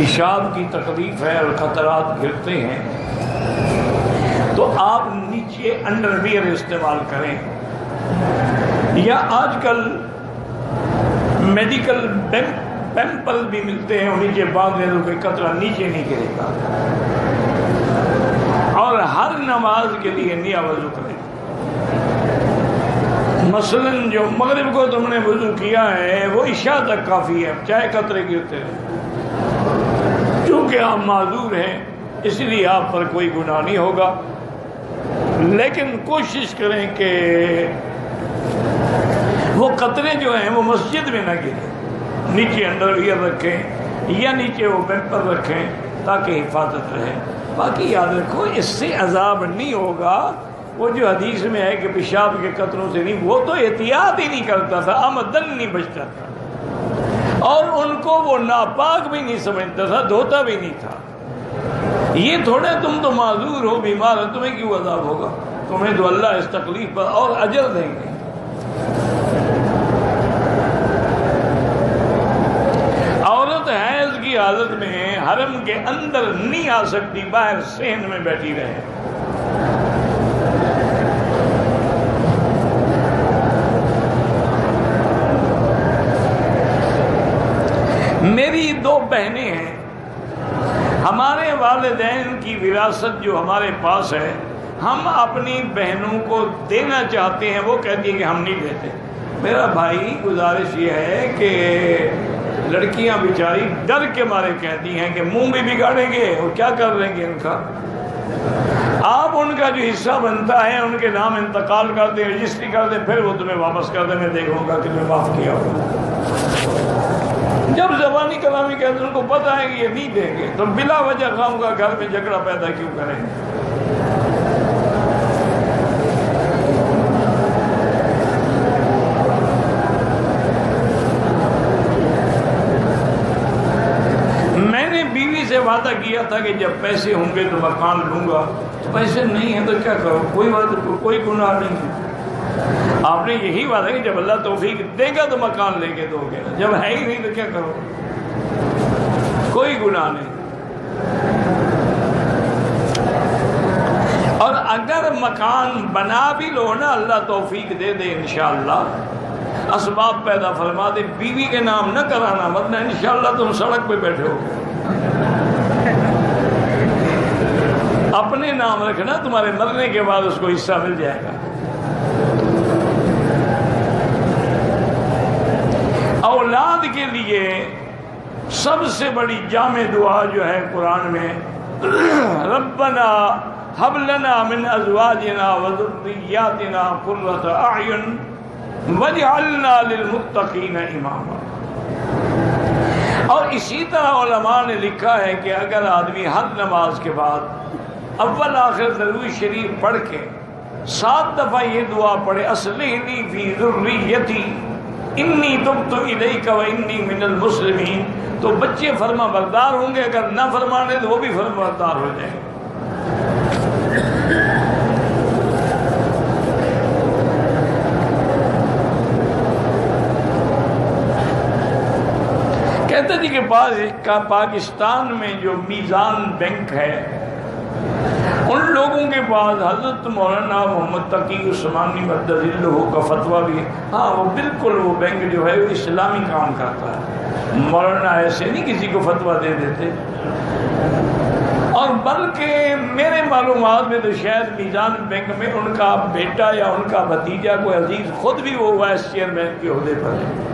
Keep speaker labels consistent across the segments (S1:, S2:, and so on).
S1: پیشاب کی تکلیف ہے اور خطرات گرتے ہیں تو آپ نیچے انڈر ویئر استعمال کریں، یا آج کل میڈیکل پیمپل بھی ملتے ہیں، نیچے باندھ دیں تو کوئی قطرہ نیچے نہیں گرے گا، اور ہر نماز کے لیے نیا وضو کریں۔ مثلا جو مغرب کو تم نے وضو کیا ہے وہ عشاء تک کافی ہے، چاہے قطرے گرتے رہیں، چونکہ آپ معذور ہیں اس لیے آپ پر کوئی گناہ نہیں ہوگا، لیکن کوشش کریں کہ وہ قطرے جو ہیں وہ مسجد میں نہ گریں، نیچے انڈر ویئر رکھیں یا نیچے وہ پیمپر رکھیں تاکہ حفاظت رہے۔ باقی یاد رکھو اس سے عذاب نہیں ہوگا، وہ جو حدیث میں ہے کہ پیشاب کے قطروں سے نہیں، وہ تو احتیاط ہی نہیں کرتا تھا، آمدن نہیں بچتا تھا، اور ان کو وہ ناپاک بھی نہیں سمجھتا تھا، دھوتا بھی نہیں تھا۔ یہ تھوڑا تم تو معذور ہو، بیمار ہو، تمہیں کیوں عذاب ہوگا؟ تمہیں تو اللہ اس تکلیف پر اور اجر دیں گے۔ عورت حیض کی حالت میں حرم کے اندر نہیں آ سکتی، باہر صحن میں بیٹھی رہے۔ میری دو بہنیں ہیں، ہمارے والدین کی وراثت جو ہمارے پاس ہے ہم اپنی بہنوں کو دینا چاہتے ہیں، وہ کہتی ہیں کہ ہم نہیں دیتے۔ میرا بھائی گزارش یہ ہے کہ لڑکیاں بیچاری ڈر کے مارے کہتی ہیں کہ منہ بھی بگاڑیں گے اور کیا کر لیں گے ان کا، آپ ان کا جو حصہ بنتا ہے ان کے نام انتقال کر دیں، رجسٹری کر دیں، پھر وہ تمہیں واپس کر دیں، میں دیکھوں گا کہ تمہیں معاف کیا ہوگا۔ جب زبانی کلامی کہتے ہیں ان کو پتہ ہے کہ یہ نہیں دیں گے تو بلا وجہ خام کا گھر میں جھگڑا پیدا کیوں کریں گے؟ میں نے بیوی سے وعدہ کیا تھا کہ جب پیسے ہوں گے تو مکان لوں گا، پیسے نہیں ہیں تو کیا کرو، کوئی گناہ نہیں ہے۔ آپ نے یہی وعدہ کہ جب اللہ توفیق دے گا تو مکان لے کے دو گے، جب ہے ہی نہیں تو کیا کرو، کوئی گناہ نہیں۔ اور اگر مکان بنا بھی لو نا، اللہ توفیق دے دے انشاءاللہ، اسباب پیدا فرما دے، بیوی کے نام نہ کرانا، ورنہ انشاءاللہ تم سڑک پہ بیٹھے ہو، اپنے نام رکھنا، تمہارے مرنے کے بعد اس کو حصہ مل جائے گا۔ اولاد کے لیے سب سے بڑی جامع دعا جو ہے قرآن میں، ربنا هب لنا من ازواجنا وذرياتنا قرة اعین واجعلنا للمتقین اماما۔ اور اسی طرح علماء نے لکھا ہے کہ اگر آدمی ہر نماز کے بعد اول آخر درود شریف پڑھ کے 7 دفعہ یہ دعا پڑھے، اصلح لی فی ذریتی انی تبت الیک و انی من المسلمین، تو بچے فرما بردار ہوں گے، اگر نہ فرمانے تو وہ بھی فرما بردار ہو جائیں گے۔ کہتے جی کہ پاکستان میں جو میزان بینک ہے ان لوگوں کے پاس حضرت مولانا محمد تقی عثمانی مدد اللہ کا فتویٰ بھی ہے۔ ہاں وہ بالکل وہ بینک جو ہے وہ اسلامی کام کرتا ہے، مولانا ایسے نہیں کسی کو فتویٰ دے دیتے، اور بلکہ میرے معلومات میں تو شاید میزان بینک میں ان کا بیٹا یا ان کا بھتیجا کوئی عزیز خود بھی وہ وائس چیئرمین کے عہدے پر ہے۔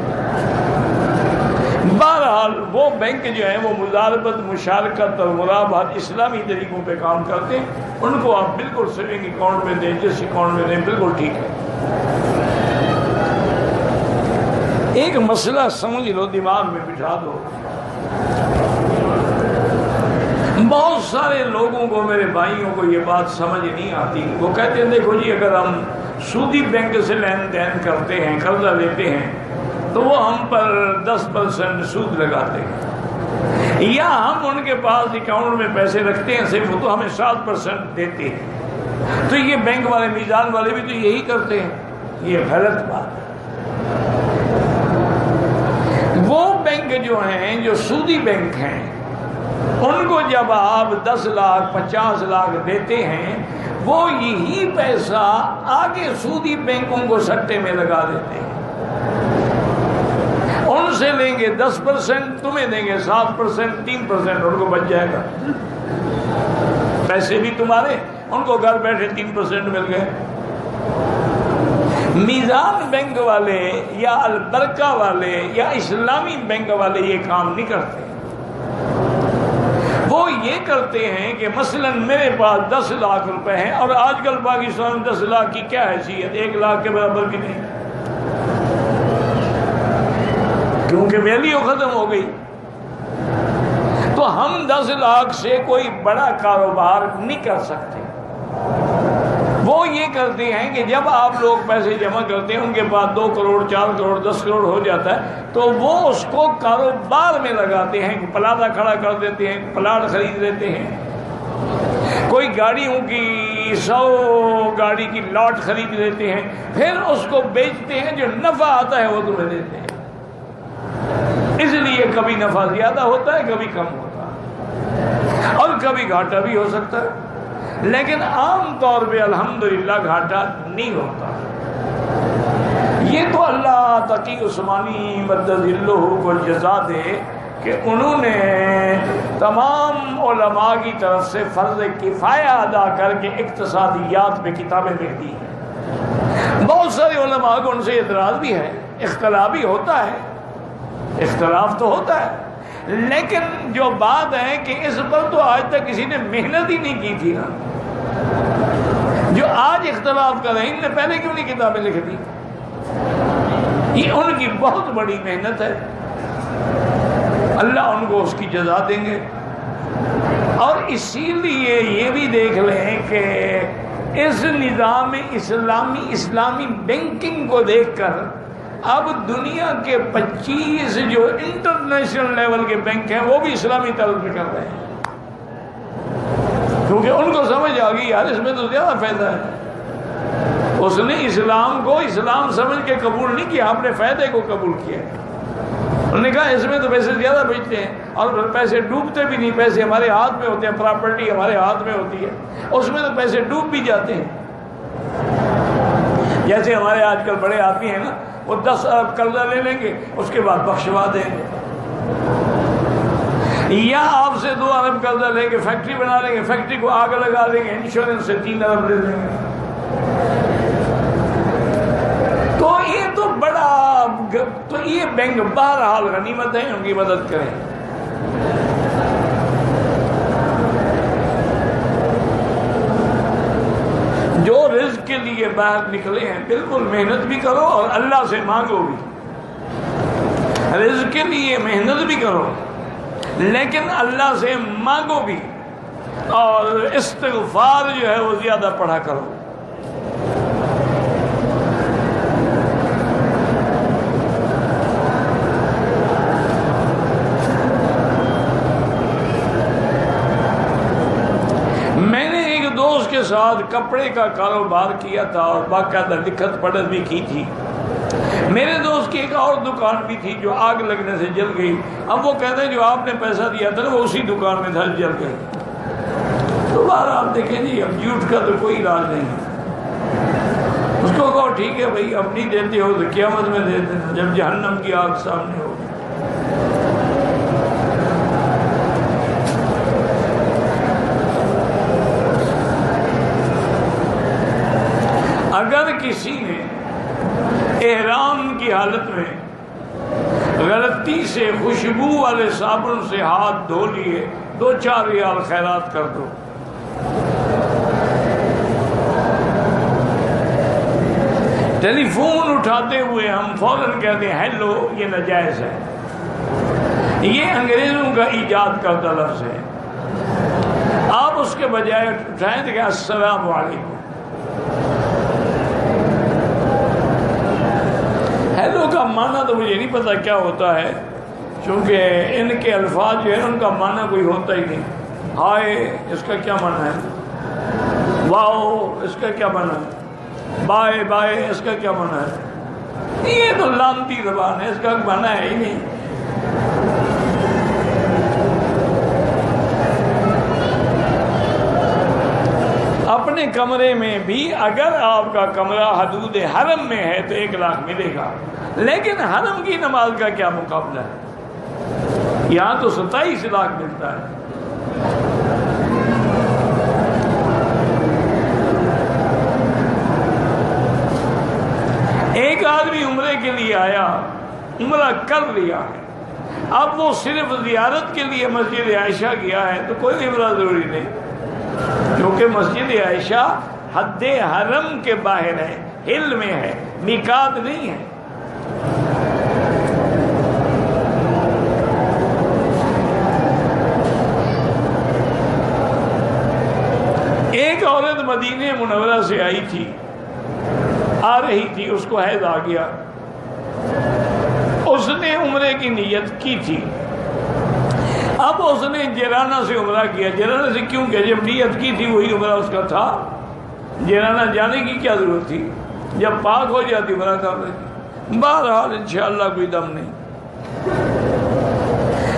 S1: بہرحال وہ بینک جو ہیں وہ مضاربت، مشارکت اور مرابحت اسلامی طریقوں پہ کام کرتے ہیں، ان کو آپ بالکل سیونگ اکاؤنٹ میں دیں، جس اکاؤنٹ میں دیں، بالکل ٹھیک ہے۔ ایک مسئلہ سمجھ لو، دماغ میں بٹھا دو، بہت سارے لوگوں کو، میرے بھائیوں کو یہ بات سمجھ نہیں آتی، وہ کہتے ہیں دیکھو جی اگر ہم سودی بینک سے لین دین کرتے ہیں، قرضہ لیتے ہیں تو وہ ہم پر 10% سود لگاتے ہیں، یا ہم ان کے پاس اکاؤنٹ میں پیسے رکھتے ہیں صرف تو ہمیں 7% دیتے ہیں، تو یہ بینک والے، میزان والے بھی تو یہی کرتے ہیں، یہ غلط بات ہے۔ وہ بینک جو ہیں جو سودی بینک ہیں ان کو جب آپ 10 لاکھ 50 لاکھ دیتے ہیں وہ یہی پیسہ آگے سودی بینکوں کو سٹے میں لگا دیتے ہیں. ان سے لیں گے 10%، تمہیں دیں گے 7%، 3% ان کو بچ جائے گا. پیسے بھی تمہارے، ان کو گھر بیٹھے 3% مل گئے. میزان بینک والے یا البرکہ والے یا اسلامی بینک والے یہ کام نہیں کرتے. وہ یہ کرتے ہیں کہ مثلا میرے پاس 10 لاکھ روپے ہیں، اور آج کل پاکستان میں 10 لاکھ کی کیا حیثیت، 1 لاکھ کے برابر بھی نہیں، کیونکہ ویلیو ختم ہو گئی. تو ہم 10 لاکھ سے کوئی بڑا کاروبار نہیں کر سکتے. وہ یہ کرتے ہیں کہ جب آپ لوگ پیسے جمع کرتے ہیں، ان کے پاس 2 کروڑ 4 کروڑ 10 کروڑ ہو جاتا ہے، تو وہ اس کو کاروبار میں لگاتے ہیں. پلاٹا کھڑا کر دیتے ہیں، پلاٹ خرید لیتے ہیں، کوئی گاڑیوں کی 100 گاڑی کی لاٹ خرید لیتے ہیں، پھر اس کو بیچتے ہیں، جو نفع آتا ہے وہ تمہیں دیتے ہیں. اس لیے کبھی نفع زیادہ ہوتا ہے، کبھی کم ہوتا ہے، اور کبھی گھاٹا بھی ہو سکتا ہے، لیکن عام طور پہ الحمدللہ گھاٹا نہیں ہوتا. یہ تو اللہ تقی عثمانی مدد اللہ کو جزا دے کہ انہوں نے تمام علماء کی طرف سے فرض کفایہ ادا کر کے اقتصادیات پہ کتابیں لکھ دی ہیں. بہت سارے علماء کو ان سے اعتراض بھی ہے، اختلاف بھی ہوتا ہے، اختلاف تو ہوتا ہے، لیکن جو بات ہے کہ اس پر تو آج تک کسی نے محنت ہی نہیں کی تھی نا. جو آج اختلاف کر رہے ہیں، ان نے پہلے کیوں نہیں کتابیں لکھ دی؟ یہ ان کی بہت بڑی محنت ہے، اللہ ان کو اس کی جزا دیں گے. اور اسی لیے یہ بھی دیکھ لیں کہ اس نظام اسلامی بینکنگ کو دیکھ کر اب دنیا کے 25 جو انٹرنیشنل لیول کے بینک ہیں وہ بھی اسلامی طرز پہ کر رہے ہیں، کیونکہ ان کو سمجھ آ گئی یار اس میں تو زیادہ فائدہ ہے. اس نے اسلام کو اسلام سمجھ کے قبول نہیں کیا، آپ نے فائدے کو قبول کیا. انہوں نے کہا اس میں تو پیسے زیادہ بچتے ہیں، اور پیسے ڈوبتے بھی نہیں، پیسے ہمارے ہاتھ میں ہوتے ہیں، پراپرٹی ہمارے ہاتھ میں ہوتی ہے، اس میں تو پیسے ڈوب بھی جاتے ہیں. جیسے ہمارے آج کل بڑے آدمی ہیں نا، وہ 10 ارب قرضہ لے لیں گے، اس کے بعد بخشوا دیں گے، یا آپ سے 2 ارب قرضہ لے کے فیکٹری بنا لیں گے، فیکٹری کو آگ لگا دیں گے، انشورنس سے 3 ارب لے لیں گے. تو یہ تو بڑا، تو یہ بینک بہرحال غنیمت ہے، ان کی مدد کریں. جو رزق کے لیے باہر نکلے ہیں بالکل محنت بھی کرو اور اللہ سے مانگو بھی. رزق کے لیے محنت بھی کرو لیکن اللہ سے مانگو بھی، اور استغفار جو ہے وہ زیادہ پڑھا کرو. کے ساتھ کپڑے کا کاروبار کیا تھا اور باقاعدہ لکھت پڑھت بھی کی تھی. میرے دوست کی ایک اور دکان بھی تھی جو آگ لگنے سے جل گئی. اب وہ کہتے ہیں جو آپ نے پیسہ دیا تھا وہ اسی دکان میں تھا، جل گئی. تو بار آپ دیکھیں جی اب جھوٹ کا تو کوئی علاج نہیں. اس کو کہو ٹھیک ہے بھائی اب نہیں دیتے ہو تو قیامت میں دے دینا جب جہنم کی آگ سامنے ہو. اگر کسی نے احرام کی حالت میں غلطی سے خوشبو والے صابن سے ہاتھ دھو لیے 2-4 ریال خیرات کر دو. ٹیلی فون اٹھاتے ہوئے ہم فوراً کہتے ہیں ہیلو، یہ ناجائز ہے، یہ انگریزوں کا ایجاد کردہ لفظ ہے. آپ اس کے بجائے اٹھائیں تو کہ السلام علیکم. ہیلو کا معنی تو مجھے نہیں پتا کیا ہوتا ہے، چونکہ ان کے الفاظ جو ہیں ان کا معنی کوئی ہوتا ہی نہیں. ہائے اس کا کیا معنی ہے، واؤ اس کا کیا معنی ہے، بائے بائے اس کا کیا معنی ہے. یہ تو لانتی زبان ہے، اس کا معنی ہے ہی نہیں. اپنے کمرے میں بھی اگر آپ کا کمرہ حدود حرم میں ہے تو 1 لاکھ ملے گا، لیکن حرم کی نماز کا کیا مقابلہ ہے؟ یہاں تو 27 لاکھ ملتا ہے۔ ایک آدمی عمرے کے لیے آیا، عمرہ کر لیا ہے، اب وہ صرف زیارت کے لیے مسجد عائشہ گیا ہے تو کوئی عمرہ ضروری نہیں، کیونکہ مسجد عائشہ حد حرم کے باہر ہے، ہل میں ہے، میقات نہیں ہے۔ ایک عورت مدینہ منورہ سے آئی تھی، آ رہی تھی، اس کو حیض آ گیا، اس نے عمرے کی نیت کی تھی، اب اس نے جیرانہ سے عمرہ کیا۔ جیرانہ سے کیوں کیا؟ جب نیت کی تھی وہی عمرہ اس کا تھا، جیرانہ جانے کی کیا ضرورت تھی؟ جب پاک ہو جاتی عمرہ کر لیتی۔ بہرحال انشاءاللہ کوئی دم نہیں۔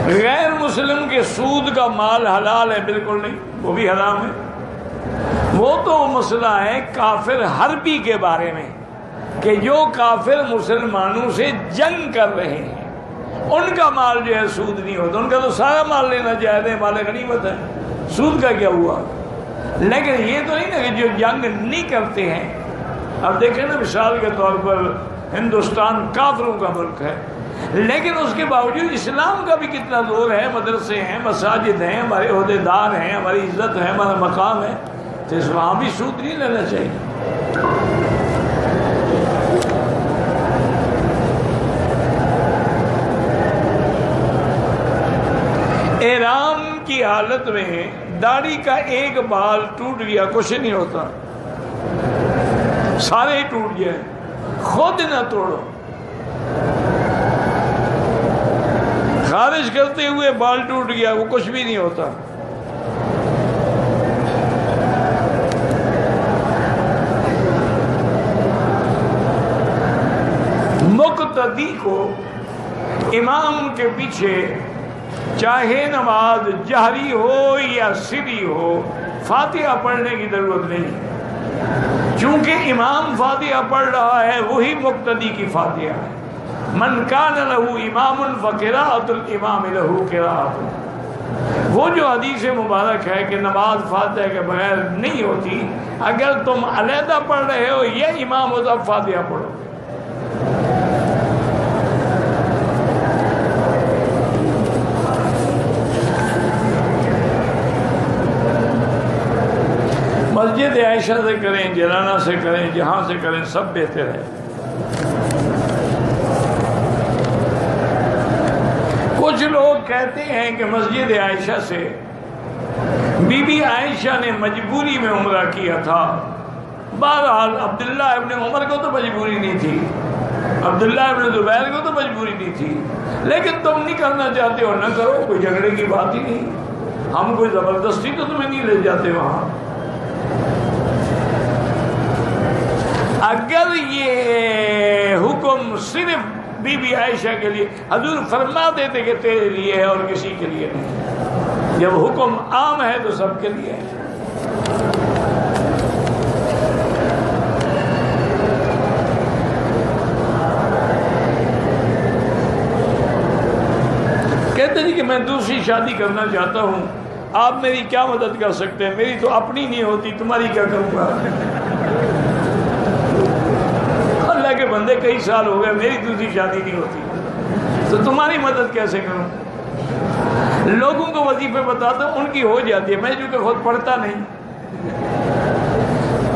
S1: غیر مسلم کے سود کا مال حلال ہے؟ بالکل نہیں، وہ بھی حرام ہے۔ وہ تو مسئلہ ہے کافر حربی کے بارے میں، کہ جو کافر مسلمانوں سے جنگ کر رہے ہیں ان کا مال جو ہے سود نہیں ہوتا، ان کا تو سارا مال لینا جائز ہے، مال غنیمت ہے، سود کا کیا ہوا؟ لیکن یہ تو نہیں نا کہ جو جنگ نہیں کرتے ہیں۔ اب دیکھیں نا، مثال کے طور پر ہندوستان کافروں کا ملک ہے، لیکن اس کے باوجود اسلام کا بھی کتنا زور ہے، مدرسے ہیں، مساجد ہیں، ہمارے عہدیدار ہیں، ہماری عزت ہے، ہمارا مقام ہے، تو اس وہاں بھی سود نہیں لینا چاہیے۔ احرام کی حالت میں داڑھی کا ایک بال ٹوٹ گیا، کچھ نہیں ہوتا، سارے ہی ٹوٹ جائیں، خود نہ توڑو۔ خارج کرتے ہوئے بال ٹوٹ گیا، وہ کچھ بھی نہیں ہوتا۔ مقتدی کو امام کے پیچھے چاہے نماز جہری ہو یا سری ہو فاتحہ پڑھنے کی ضرورت نہیں، چونکہ امام فاتحہ پڑھ رہا ہے وہی مقتدی کی فاتحہ ہے۔ من کان لہ امام فقراءۃ الامام لہ قراءۃ، وہ جو حدیث مبارک ہے کہ نماز فاتحہ کے بغیر نہیں ہوتی، اگر تم علیحدہ پڑھ رہے ہو یہ امام ہو تو اب فاتحہ پڑھو۔ مسجد عائشہ سے کریں، جیرانہ سے کریں، جہاں سے کریں، سب بہتر ہے۔ کچھ لوگ کہتے ہیں کہ مسجد عائشہ سے بی بی عائشہ نے مجبوری میں عمرہ کیا تھا۔ بہرحال عبداللہ ابن عمر کو تو مجبوری نہیں تھی، عبداللہ ابن زبیر کو تو مجبوری نہیں تھی، لیکن تم نہیں کرنا چاہتے ہو نہ کرو، کوئی جھگڑے کی بات ہی نہیں، ہم کوئی زبردستی تو تمہیں نہیں لے جاتے وہاں۔ اگر یہ حکم صرف بی بی عائشہ کے لیے، حضور فرما دیتے کہ تیرے لیے ہے اور کسی کے لیے نہیں، جب حکم عام ہے تو سب کے لیے ہے۔ کہتے ہیں کہ میں دوسری شادی کرنا چاہتا ہوں، آپ میری کیا مدد کر سکتے ہیں؟ میری تو اپنی نہیں ہوتی، تمہاری کیا کروں گا؟ اللہ کے بندے کئی سال ہو گئے میری دوسری شادی نہیں ہوتی، تو تمہاری مدد کیسے کروں؟ لوگوں کو وظیفے بتاتا ہوں، ان کی ہو جاتی ہے، میں جو کہ خود پڑھتا نہیں۔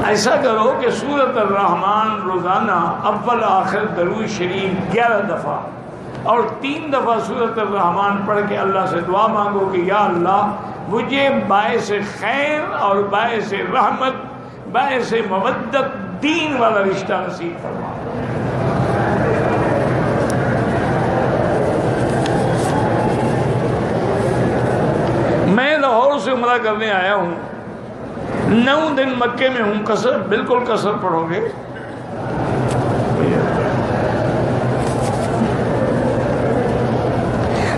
S1: ایسا کرو کہ سورۃ الرحمن روزانہ اول آخر درود شریف 11 دفعہ اور 3 دفعہ سورۃ الرحمن پڑھ کے اللہ سے دعا مانگو کہ یا اللہ مجھے باعث خیر اور باعث رحمت، باعث مودت دین والا رشتہ نصیب فرما۔ میں لاہور سے عمرہ کرنے آیا ہوں، 9 دن مکے میں ہوں، قصر بالکل قصر پڑھو گے؟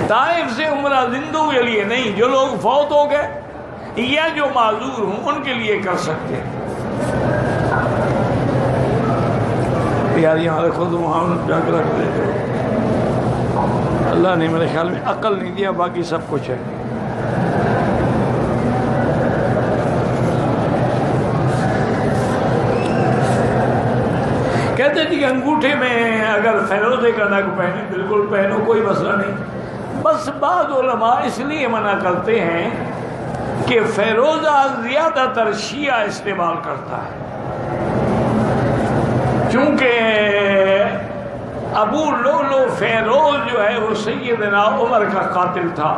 S1: طائف سے عمرہ زندوں کے لیے نہیں، جو لوگ فوت ہو گئے یا جو معذور ہوں ان کے لیے کر سکتے ہیں۔ یار یہاں رکھو تو وہاں جا کے رکھ دیتے ہو. اللہ نے میرے خیال میں عقل نہیں دیا، باقی سب کچھ ہے. کہتے تھے کہ انگوٹھے میں اگر فیروزے کا نگ پہنے بالکل پہنو، کوئی مسئلہ نہیں. بس بعض علماء اس لیے منع کرتے ہیں کہ فیروزہ زیادہ تر شیعہ استعمال کرتا ہے، چونکہ ابو لولو فیروز جو ہے وہ سیدنا عمر کا قاتل تھا،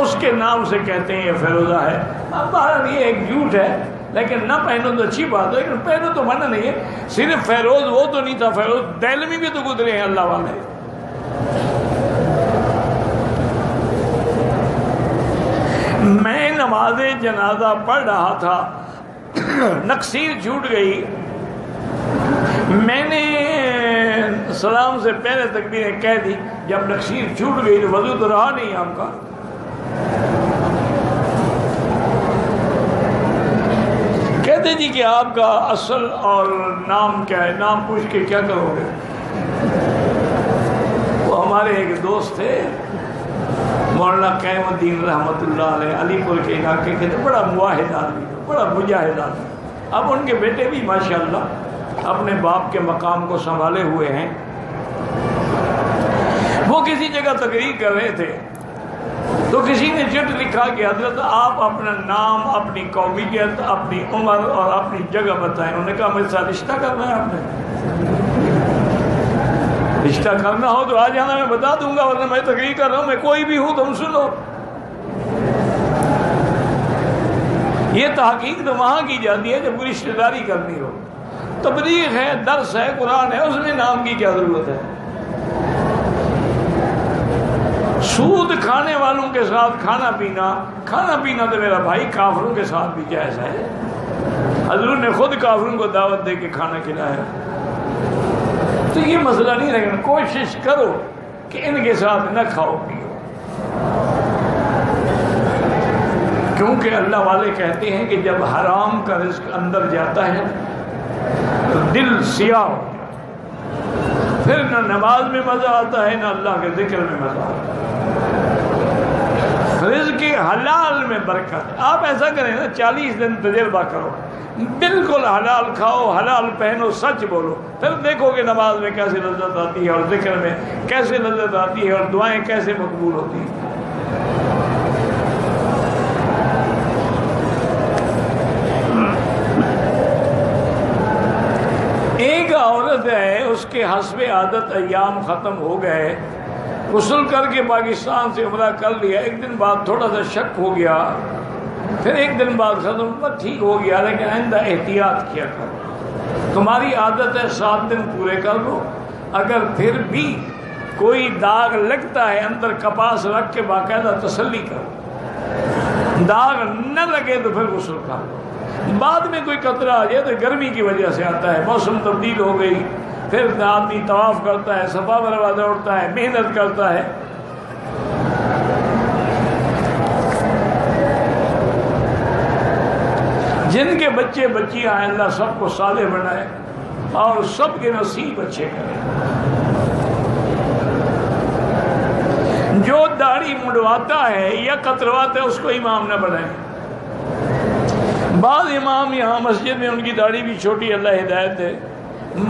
S1: اس کے نام سے کہتے ہیں یہ فیروزہ ہے. بہرحال یہ ایک جھوٹ ہے، لیکن نہ پہنو تو اچھی بات ہے، لیکن پہنو تو منع نہیں ہے. صرف فیروز وہ تو نہیں تھا، فیروز دہلوی بھی تو گزرے ہیں اللہ والے. میں نماز جنازہ پڑھ رہا تھا، نقصیر چھوٹ گئی. میں نے سلام سے پہلے تکبیریں کہہ دی. جب نقصیر چھوٹ گئی تو وضو تو رہا نہیں آپ کا. کہتے جی کہ آپ کا اصل اور نام کیا ہے؟ نام پوچھ کے کیا کرو گے؟ وہ ہمارے ایک دوست تھے مولانا قیم الدین رحمۃ اللہ علیہ، علی پور کے علاقے کے تھے. بڑا مواحد آدمی، بڑا مجاہد آدمی. اب ان کے بیٹے بھی ماشاءاللہ اپنے باپ کے مقام کو سنبھالے ہوئے ہیں. وہ کسی جگہ تقریر کر رہے تھے تو کسی نے چٹ لکھا کہ حضرت آپ اپنا نام، اپنی قومیت، اپنی عمر اور اپنی جگہ بتائیں. انہوں نے کہا میرے ساتھ رشتہ کرنا ہے. آپ نے رشتہ کرنا ہو تو آ جانا، میں بتا دوں گا، ورنہ میں تقریر کر رہا ہوں، میں کوئی بھی ہوں تم سنو. یہ تحقیق تو وہاں کی جاتی ہے جب کوئی رشتہ داری کرنی ہو. تبلیغ ہے، درس ہے، قرآن ہے، اس میں نام کی کیا ضرورت ہے؟ سود کھانے والوں کے ساتھ کھانا پینا تو میرا بھائی کافروں کے ساتھ بھی جائز ہے. حضور نے خود کافروں کو دعوت دے کے کھانا کھلایا. تو یہ مسئلہ نہیں رہے گا. کوشش کرو کہ ان کے ساتھ نہ کھاؤ پیو، کیونکہ اللہ والے کہتے ہیں کہ جب حرام کا رزق اندر جاتا ہے تو دل سیاہ ہو جاتا ہے، پھر نہ نماز میں مزہ آتا ہے نہ اللہ کے ذکر میں مزہ آتا ہے. رزق حلال میں برکت. آپ ایسا کریں نا، 40 دن تجربہ کرو، بالکل حلال کھاؤ، حلال پہنو، سچ بولو، پھر دیکھو کہ نماز میں کیسے لذت آتی ہے اور ذکر میں کیسے لذت آتی ہے اور دعائیں کیسے مقبول ہوتی ہیں. ایک عورت ہے، اس کے حسب عادت ایام ختم ہو گئے، غسل کر کے پاکستان سے عمرہ کر لیا. ایک دن بعد تھوڑا سا شک ہو گیا، پھر ایک دن بعد ختم ہوا، ٹھیک ہو گیا، لیکن آئندہ احتیاط کیا کرو. تمہاری عادت ہے 7 دن پورے کر لو. اگر پھر بھی کوئی داغ لگتا ہے، اندر کپاس رکھ کے باقاعدہ تسلی کرو. داغ نہ لگے تو پھر غسل کر لو. بعد میں کوئی قطرہ آ جائے تو گرمی کی وجہ سے آتا ہے، موسم تبدیل ہو گئی، پھر آدمی طواف کرتا ہے، صفا مروا دوڑتا ہے، محنت کرتا ہے. جن کے بچے بچیاں ہیں اللہ سب کو صالح بنائے اور سب کے نصیب اچھے کرے. جو داڑھی مڈواتا ہے یا کترواتا ہے اس کو امام نہ بنائے. بعض امام یہاں مسجد میں ان کی داڑھی بھی چھوٹی، اللہ ہدایت دے.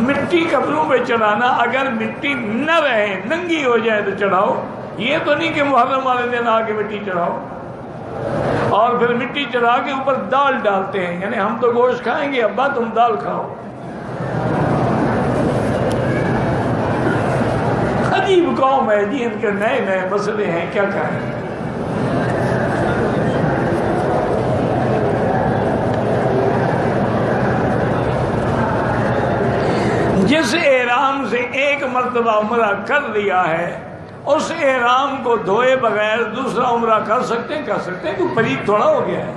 S1: مٹی قبروں پہ چڑھانا، اگر مٹی نہ رہے، ننگی ہو جائے تو چڑھاؤ. یہ تو نہیں کہ محرم والے دن آ کے مٹی چڑھاؤ اور پھر مٹی چڑھا کے اوپر دال ڈالتے ہیں، یعنی ہم تو گوشت کھائیں گے، ابا تم دال کھاؤ. عجیب قوم ہے جی، ان کے نئے نئے مسئلے ہیں، کیا کہیں. جس احرام سے ایک مرتبہ عمرہ کر لیا ہے، اس احرام کو دھوئے بغیر دوسرا عمرہ کر سکتے ہیں؟ کر سکتے ہیں، کوئی پلید تھوڑا ہو گیا ہے.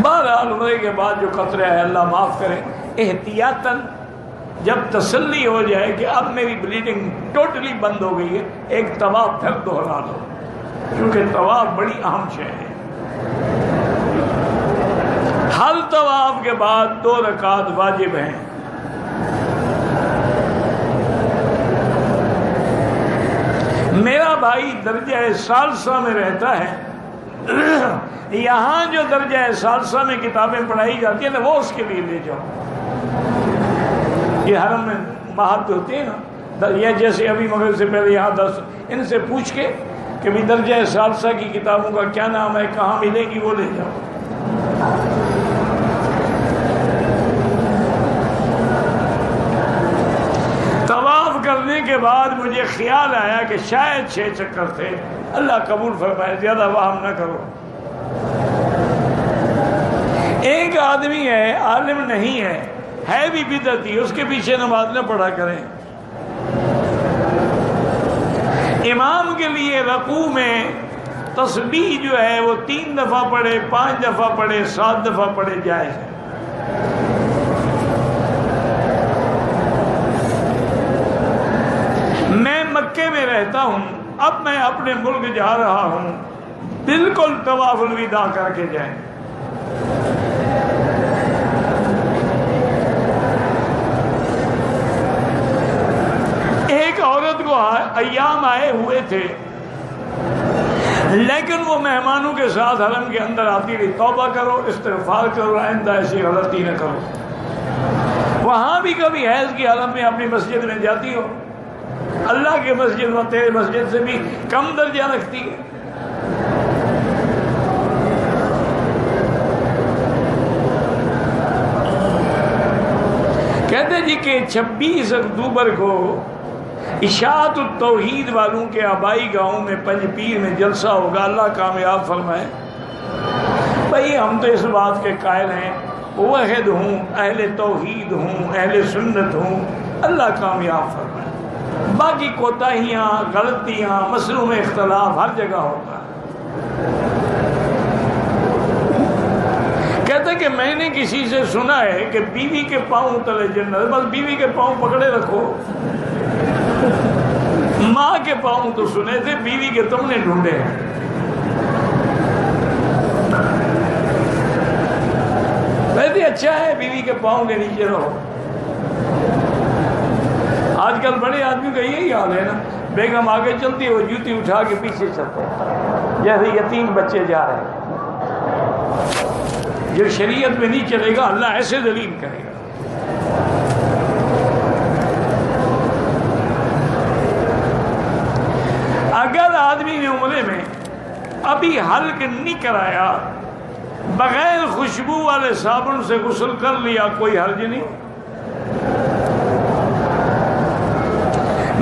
S1: بہرحال عمرے کے بعد جو قطرہ ہے اللہ معاف کرے، احتیاطاً جب تسلی ہو جائے کہ اب میری بلیڈنگ ٹوٹلی بند ہو گئی ہے، ایک طواف پھر دوہرا لو. کیونکہ طواف بڑی اہم شے ہے. ہر طواف کے بعد 2 رکعت واجب ہیں. میرا بھائی درجہ ثالثہ میں رہتا ہے، یہاں جو درجہ ثالثہ میں کتابیں پڑھائی جاتی ہیں نا وہ اس کے لیے لے جاؤ. یہ حرم میں مہات ہوتے ہیں نا، یہ جیسے ابھی مغرب سے پہلے یہاں 10 ان سے پوچھ کے کہ بھی درجہ ثالثہ کی کتابوں کا کیا نام ہے، کہاں ملے گی، وہ لے جاؤ. طواف کرنے کے بعد مجھے خیال آیا کہ شاید 6 چکر تھے. اللہ قبول فرمائے، زیادہ وہم نہ کرو. ایک آدمی ہے، عالم نہیں ہے بھی بدعتی، اس کے پیچھے نماز نہ پڑھا کریں. امام کے لیے رکوع میں تسبیح جو ہے وہ 3 دفعہ پڑھے، 5 دفعہ پڑھے، 7 دفعہ پڑھے، جائز ہے. میں مکے میں رہتا ہوں، اب میں اپنے ملک جا رہا ہوں، بالکل طواف الوداع کر کے جائیں. ایک عورت کو ایام آئے ہوئے تھے، لیکن وہ مہمانوں کے ساتھ حرم کے اندر آتی رہی. توبہ کرو، استغفار کرو، آئندہ ایسی غلطی نہ کرو. وہاں بھی کبھی حیض کی حالت میں اپنی مسجد میں جاتی ہو، اللہ کے مسجد میں تیرے مسجد سے بھی کم درجہ رکھتی ہے. کہتے جی کہ 26 اکتوبر کو اشاعت التوحید والوں کے آبائی گاؤں میں پنج پیر میں جلسہ ہوگا. اللہ کامیاب فرمائے. بھئی ہم تو اس بات کے قائل ہیں، وحد ہوں، اہل توحید ہوں، اہل سنت ہوں. اللہ کامیاب فرمائے. باقی کوتاہیاں، غلطیاں، مسئلوں میں اختلاف ہر جگہ ہوتا ہے. کہتے کہ میں نے کسی سے سنا ہے کہ بیوی کے پاؤں تلے جنت. بس بیوی کے پاؤں پکڑے رکھو. ماں کے پاؤں تو سنے تھے، بیوی کے تم نے ڈھونڈے ہیں. ویسے اچھا ہے بیوی کے پاؤں کے نیچے رہو. آج کل بڑے آدمی کا یہی حال ہے نا، بیگم آگے چلتی ہے وہ جوتی اٹھا کے پیچھے چلتے ہیں جیسے یتیم بچے جا رہے ہیں. جو شریعت میں نہیں چلے گا اللہ ایسے ذلیل کرے گا. اگر آدمی نے عمرے میں ابھی حلق نہیں کرایا، بغیر خوشبو والے صابن سے غسل کر لیا، کوئی حرج نہیں.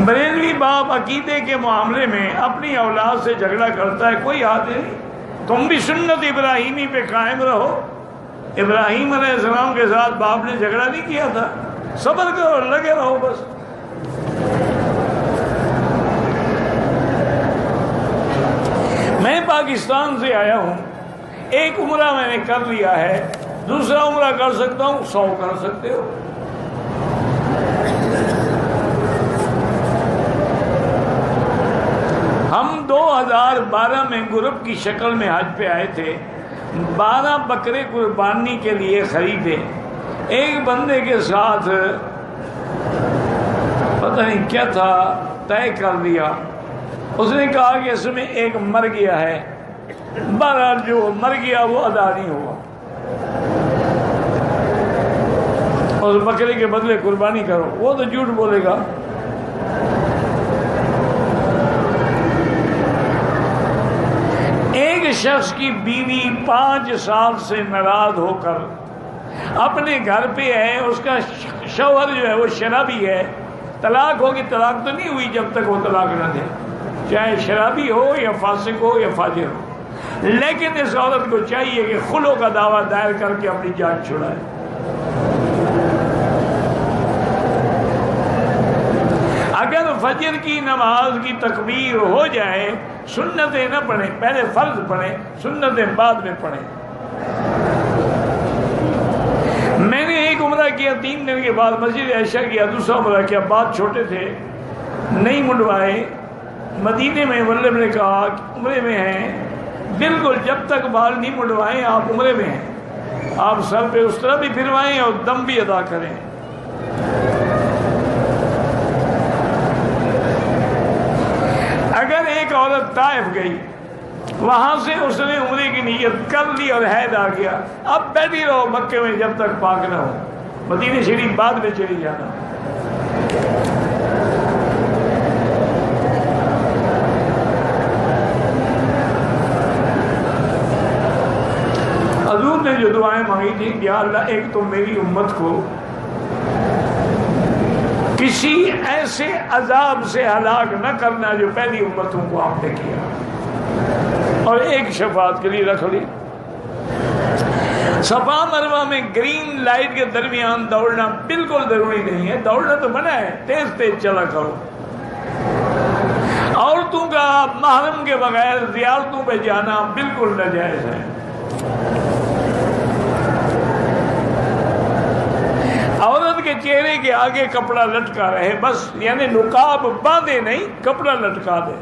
S1: بریلوی باپ عقیدے کے معاملے میں اپنی اولاد سے جھگڑا کرتا ہے، کوئی حد نہیں. تم بھی سنت ابراہیمی پہ قائم رہو. ابراہیم علیہ السلام کے ساتھ باپ نے جھگڑا نہیں کیا تھا. صبر کرو، لگے رہو بس. میں پاکستان سے آیا ہوں، ایک عمرہ میں نے کر لیا ہے، دوسرا عمرہ کر سکتا ہوں، 100 کر سکتے ہو. ہم 2012 میں گروپ کی شکل میں حج پہ آئے تھے. 12 بکرے قربانی کے لیے خریدے. ایک بندے کے ساتھ پتہ نہیں کیا تھا طے کر دیا. اس نے کہا کہ اس میں ایک مر گیا ہے، بہرحال جو مر گیا وہ ادا نہیں ہوا، اور بکرے کے بدلے قربانی کرو. وہ تو جھوٹ بولے گا. ایک شخص کی بیوی 5 سال سے ناراض ہو کر اپنے گھر پہ ہے، اس کا شوہر جو ہے وہ شرابی ہے. طلاق ہوگی، طلاق تو نہیں ہوئی جب تک وہ طلاق نہ دے، چاہے شرابی ہو یا فاسق ہو یا فاجر ہو. لیکن اس عورت کو چاہیے کہ خلو کا دعویٰ دائر کر کے اپنی جان چھڑائے. اگر فجر کی نماز کی تکبیر ہو جائے، سنتیں نہ پڑھیں، پہلے فرض پڑھیں، سنتیں بعد میں پڑھیں. میں نے ایک عمرہ کیا، 3 دن کے بعد مسجد عائشہ کیا، دوسرا عمرہ کیا. بات چھوٹے تھے، نہیں منڈوائے. مدینے میں والد نے کہا کہ عمرے میں ہیں، بالکل جب تک بال نہیں مڑوائیں آپ عمرے میں ہیں، آپ سر پہ اس طرح بھی پھروائیں اور دم بھی ادا کریں۔ اگر ایک عورت طائف گئی، وہاں سے اس نے عمرے کی نیت کر لی اور حید آ گیا، اب بیٹھی رہو مکے میں جب تک پاک نہ ہو، مدینہ شریف بعد میں چلی جانا۔ حضور نے جو دعائیں مانگی تھی، یا اللہ ایک تو میری امت کو کسی ایسے عذاب سے ہلاک نہ کرنا جو پہلی امتوں کو آپ نے کیا، اور ایک شفاعت کے لیے رکھ لی۔ صفا مروہ میں گرین لائٹ کے درمیان دوڑنا بالکل ضروری نہیں ہے، دوڑنا تو منع ہے، تیز تیز چلا کرو۔ عورتوں کا محرم کے بغیر زیارتوں پہ جانا بالکل ناجائز ہے۔ عورت کے چہرے کے آگے کپڑا لٹکا رہے بس، یعنی نقاب باندھے نہیں، کپڑا لٹکا دے۔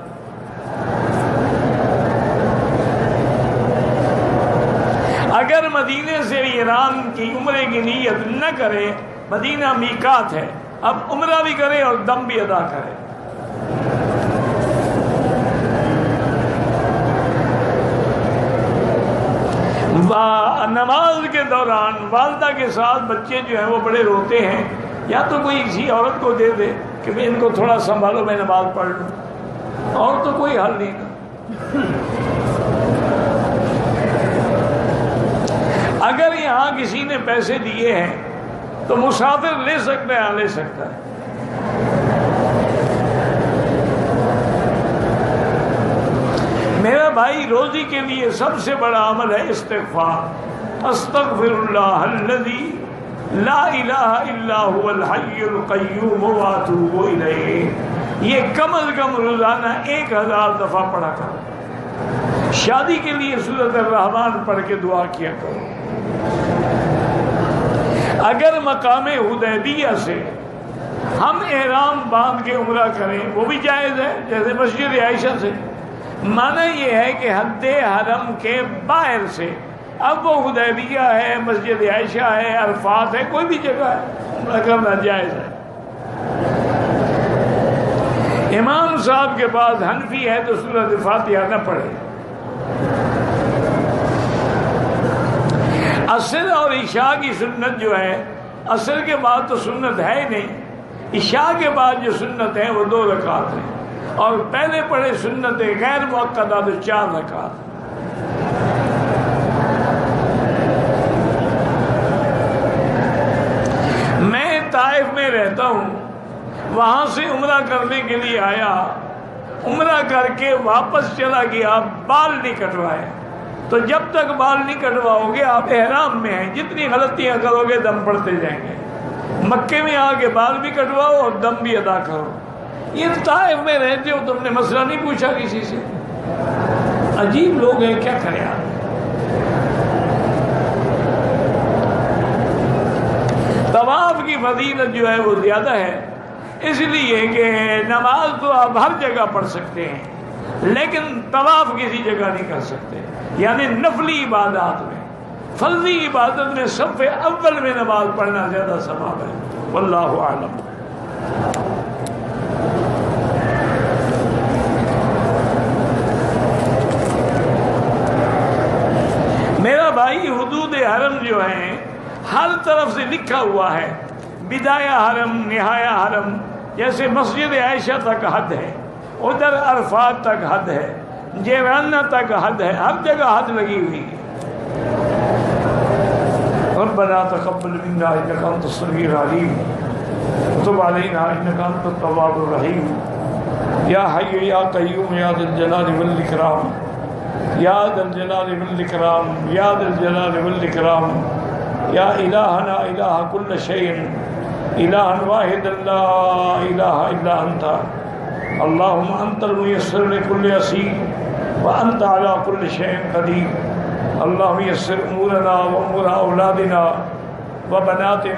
S1: اگر مدینے سے ایران کی عمرے کی نیت نہ کرے، مدینہ میقات ہے، اب عمرہ بھی کرے اور دم بھی ادا کرے۔ نماز کے دوران والدہ کے ساتھ بچے جو ہیں وہ بڑے روتے ہیں، یا تو کوئی کسی عورت کو دے دے کہ میں ان کو تھوڑا سنبھالو، میں نماز پڑھ لوں، اور تو کوئی حل نہیں۔ اگر یہاں کسی نے پیسے دیے ہیں تو مسافر لے سکتا ہے، لے سکتا ہے۔ میرا بھائی، روزی کے لیے سب سے بڑا عمل ہے استغفار۔ استغفر اللہ الذی لا الہ الا هو الحی القیوم واتوب الیہ، یہ کم از کم روزانہ 1000 دفعہ پڑھا کرو۔ شادی کے لیے سورۃ الرحمن پڑھ کے دعا کیا کرو۔ اگر مقام حدیبیہ سے ہم احرام باندھ کے عمرہ کریں وہ بھی جائز ہے، جیسے مسجد عائشہ سے۔ معنی یہ ہے کہ حد حرم کے باہر سے، اب وہ حدیبیہ ہے، مسجد عائشہ ہے، عرفات ہے، کوئی بھی جگہ ہے، عمرہ کرنا جائز ہے۔ امام صاحب کے پاس حنفی ہے تو سورۃ فاتحہ نہ پڑھے۔ عصر اور عشاء کی سنت جو ہے، عصر کے بعد تو سنت ہے ہی نہیں، عشاء کے بعد جو سنت ہے وہ 2 رکعت ہیں، اور پہلے پڑھے سنت غیر مؤکدہ تو 4 رکعت۔ میں طائف میں رہتا ہوں، وہاں سے عمرہ کرنے کے لیے آیا، عمرہ کر کے واپس چلا گیا، بال نہیں کٹوائے۔ تو جب تک بال نہیں کٹواؤ گے آپ احرام میں ہیں، جتنی غلطیاں کرو گے دم پڑتے جائیں گے۔ مکے میں آ کے بال بھی کٹواؤ اور دم بھی ادا کرو۔ یہ طائف میں رہتے ہو، تم نے مسئلہ نہیں پوچھا کسی سے؟ عجیب لوگ ہیں، کیا کریں آپ۔ طواف کی فضیلت جو ہے وہ زیادہ ہے، اس لیے کہ نماز تو آپ ہر جگہ پڑھ سکتے ہیں، لیکن طواف کسی جگہ نہیں کر سکتے، یعنی نفلی عبادات میں۔ فرضی عبادت میں صف اول میں نماز پڑھنا زیادہ ثواب ہے، واللہ اعلم۔ میرا بھائی، حدود حرم جو ہیں ہر طرف سے لکھا ہوا ہے، بدایہ حرم، نہایہ حرم، جیسے مسجد عائشہ تک حد ہے، ادھر عرفات تک حد ہے، جیرانہ تک حد ہے، ہر جگہ حد لگی ہوئی ہے۔ ربنا تقبل منا انک انت السمیع العلیم وتب علینا انک انت التواب الرحیم، یا حی یا قیوم یا ذا الجلال والاکرام، یا ذا الجلال والاکرام، یا ذا الجلال والاکرام، یا الہنا الہ کل شیء، الہ واحد لا الہ الا انت، اللہم انت الميسر لكل عسیر وانت على كل شيء قدیر، اللہم یسر امورنا وامور اولادنا وبناتنا